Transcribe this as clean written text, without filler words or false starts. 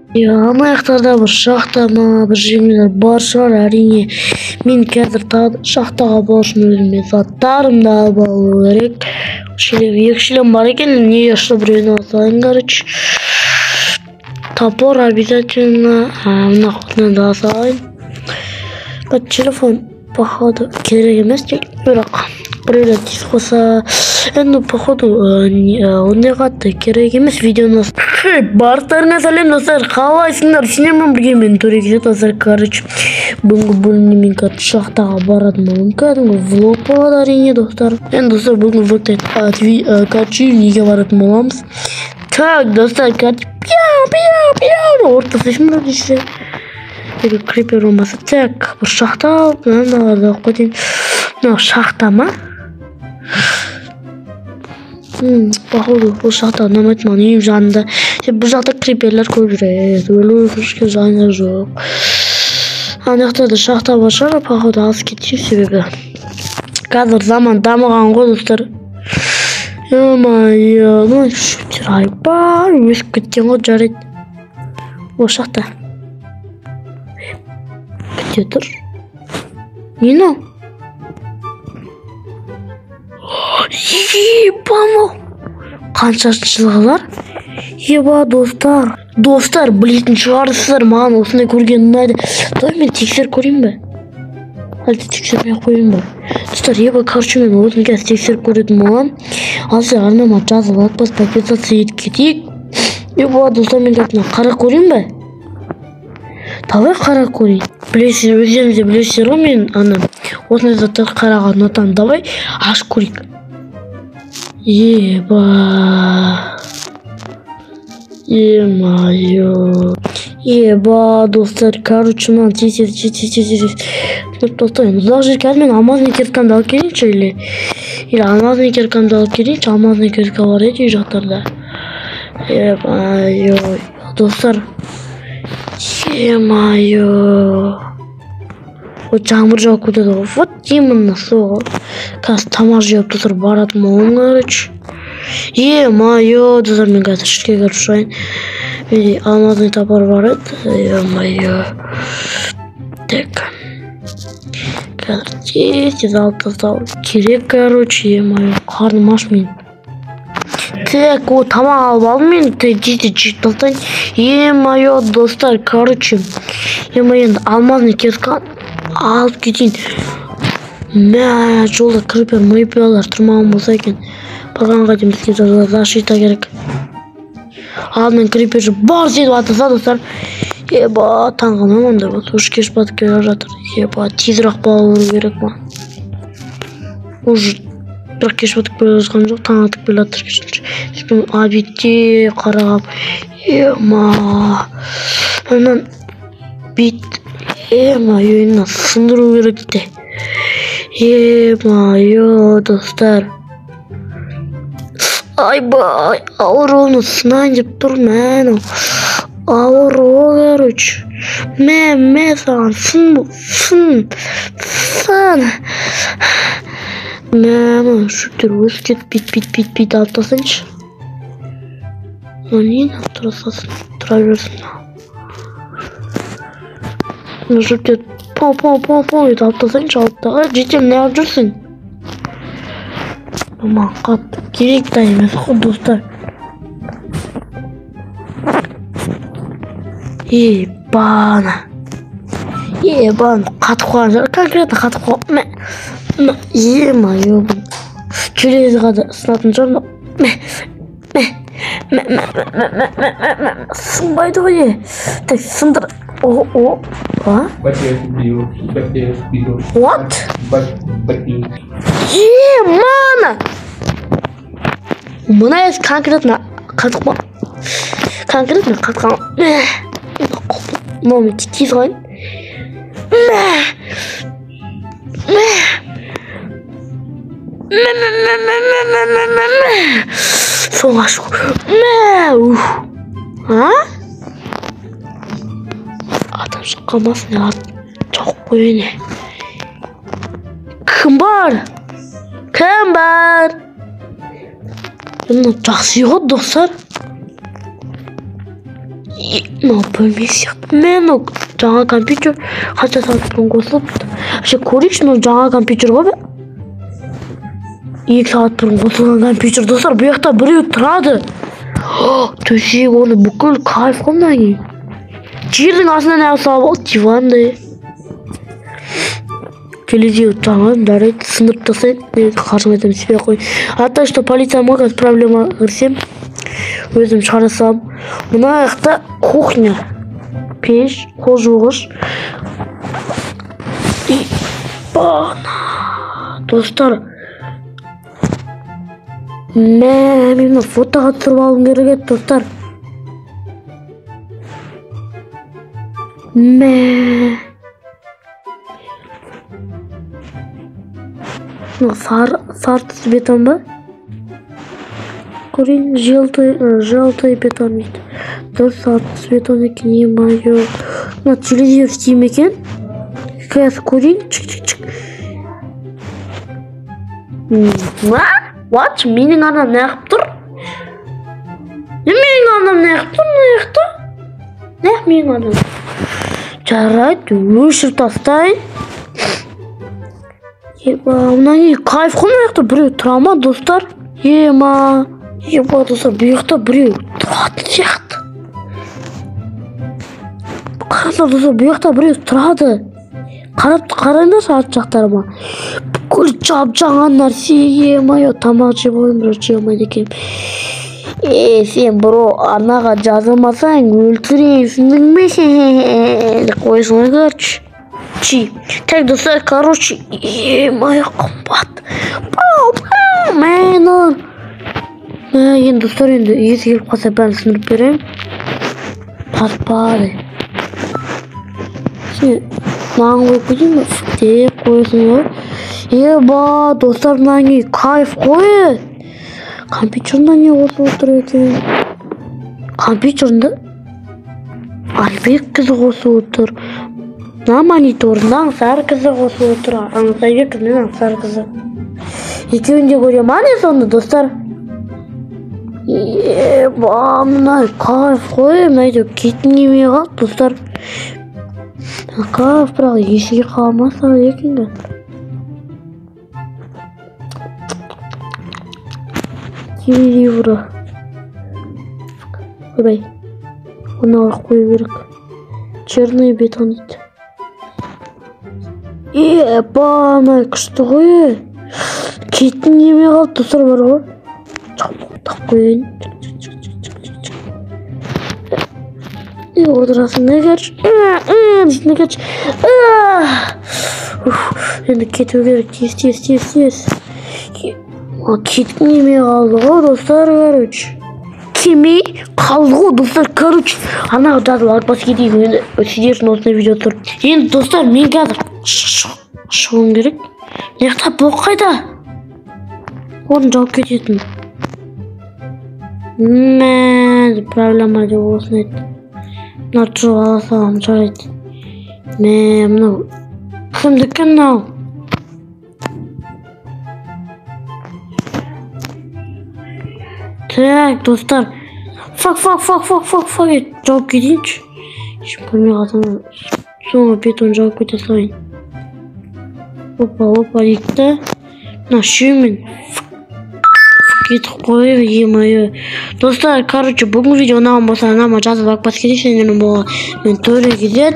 Аяқтарда бір шахтама бір жеңілер бар шығар әрине. Мен қазір шахтаға бару үшін өзіме заттарымды алып алу керек. Екі шлем бар екен, неге что біреуін алсайын, короче. Топор обязательно. Мына құтынан да алсайын. Бұл телефон походу керек емес бірақ біреулер тез қоса. Енді походу ондай қатты керек емес видеоны. Барлықтарыңа сәлем достар, қалайсыңдар? Сіздермен бірге мен Төреғали достар. Короче, бүгінгі бөлімде мен шахтаға баратын боламын. Кәдімгі влог болады әрине достар. Енді достар бүгінгі влогта короче неге баратын боламыз. Так достар, короче пяу ортасышым бар дейсіз. Крипер болмаса. Так, бір шахта, мыналарды қойден. Мынау шахта ма? Походу бұл жақта ұнамайды маған, үйім жанында. Бұл жақта криперлер көп жүреді, өлу ешке жайна жоқ. Ана жақта да шахта бар шығар, походу алыс кетейін, себебі қазір заман дамыған ғой достар. Ё-моё, шутер айбар өсіп кеткен ғой, жарайды. Ол шахта күте тұр. Не мынау? Ебану! Қаншашы жылғылар? Еба достар. Достар, білетін шығарсыздар, маған осындай көрген ұнайды. Дай мен тексер көрейін бе? Әлде тексермей қойын ба? Достар, еба, короче, мен осын қазір тексер көретін болам. Алсы арнама жазып атпас подписаться етіп кетейік. Еба, достар, мен қазір қара көрейін бе? Давай қара көрейін. Білесіздер, өздеріңізде білесіздер ғой, мен осындай заттар қараға ұнатамын. Давай аш көрейік. Еба. Е-мое. Еба, достар, короче, маған тез. Достар, ұзақ жер қазір мен алмазный киркамды алып келейінші, или алмазный киркамды алып келейінші, алмазный кирка бар еді үй жақтарда. Е-мое. Достар, е-мое. Вот жаңбыр жауып кетеді ғой. Вот именно сол. Қазір тамақ жеп достар баратын болам, короче. Е-мое, достар, мен қазір ішке кіріп шығайын. Менде алмазный топор бар еді. Е-мое. Так. Қазір тез алып тастау керек, короче. Е-мое, қарным аш мен. Так, о, тамақ алып алдым мен. Тез жеп тастайын. Е-мое, достар, короче. Е-мое, енді алмазный кирка алып кетейін. Мә, жолда крипер мыйпиялар тұрмаған болса екен. Барғанға дейін бізге защита керек. Алдынан крипер бар сетіп атаса достар. Еба, таңғанам ондай болды. Уж кеш батып келе жатыр. Еба, тезірек балу керек ма? Уже бірақ кеш батып келе жатқан жоқ, таң атып келе жатыр кешінші. Сізбен обедте қарағап. Ема, онан бет. Ема, сындыру керек де. Ема, достар. Айбай, ауыр оны сынайын деп тұр, мән. Ауыр ол, короче. Мә, саған сын. Мә, шүктер өз кетіп алып тасыншы. Нен тұра берсін. Шүктер пау ет алып тасыншы, алыптаға жетем, не алып жүрсің? Маған қатты керек та емес қой достар. Ебана, қатып қалған жар, конкретно қатып қалған. Е-мое, келесі қада сынатын жар. Сынбайды ғой. Так, сындыр. А? What? Е-мана! Мына ес конкретно қатып қалған. Мынау тез қойын. Соңға шығу. Адам шыққамасын, чауып қойын. Кім бар? Жақсы еғот, достар. бөлмесі сияқты. Мен жаңа компьютер қанша сағат бұрын қосылыпты. Көрейікші, жаңа компьютер ғой. 2 сағат бұрын қосылған компьютер. Достар, бұл жақта біреу тұрады. Төсек, оны бүкіл кайф қой. Жердің астынан аяқ салып алды, дивандай. Келеде жаңа дарайды, сындырып тастайды. Мен қаржым айтамын, себе қой. Ата, что полиция магаз проблема кірсем, өзім шығара салам. Мына жақта кухня, пеш, қол жуғыш. Достар, мен фотоға түсіріп алғым керек еді, достар. Сары түсі бетон ба? Көрейін, желтый бетон дейді. Дұрыс, сары түсі бетон екен, е-мое. Мына телевизор істейм екен. Қазір көрейін, чик-чик-чик. What? Менің анам не қып тұр? Менің анам не қып тұр? Не қып тұр? Не менің анам? Жарайды, өшір тастайын. Мына не кайф қой, мына жақта біреу тұра ма, достар? Достар, бұл жақта біреу тұрады сияқты. Қараңдар, достар, бұл жақта біреу тұрады. Қараңдар сағат жақтарыма. Бүкіл жап-жаңа нәрсе, тамақ жеп ойын бір жей алмайды екен. Сен, анаға жазылмасаң өлтірейсің ме? Қойсын ғой, короче. Так, достар, короче, қымбат. Енді достар, енді есі келіп қалса бәрін сындырып берем. Таспады. Маған қойып көдейм бе? Деп қойсын ғой. Достар, мына не кайф қой. Компьютерында не қосып отыр екен? Компьютерында Альбек қызы қосып отыр. Мына мониторында аңсар қызы қосып отыр. Аңсарбек қызы мен аңсар қызы. Екеуін де көрем. Не сонда, достар? Мына кайф қой. Мына кетін емей қалды, достар. Кайф, бірақ есіге қалмаса екен де. Телевизор. Қойбай. Оны қою керек. Черный бетон дейді. Мына күшті ғой. Кетін емей қалды, достар, бар ғой. Тақ қойын. Отырасың, не керш? Дейтін, не керш? Енді кету керек, тез. Кеткен емей қалды ғой, достар, короче. Кемей қалды ғой, достар, короче. Анаға жазып алып бас кетейік, енді сіздердің осындай видео тұр. Енді, достар, мен қазір шығуым керек. Неқта бұл қайда? Орын жауып кететін. Проблема деп осыны еді. Мына тұрып ала салам, жарайды. Мынау кімдікі мынау? Так, достар. Фак, жауып кетейінші. Ешім көрмей қалсам, соңғы бетон жауып кете салайын. Опа, дейікті. Мына шүймен кетіп қойып, е-мое. Достар, короче, бүгін видео ұнаған болса, анама жазып алып бас кетейін, мен төле кетер.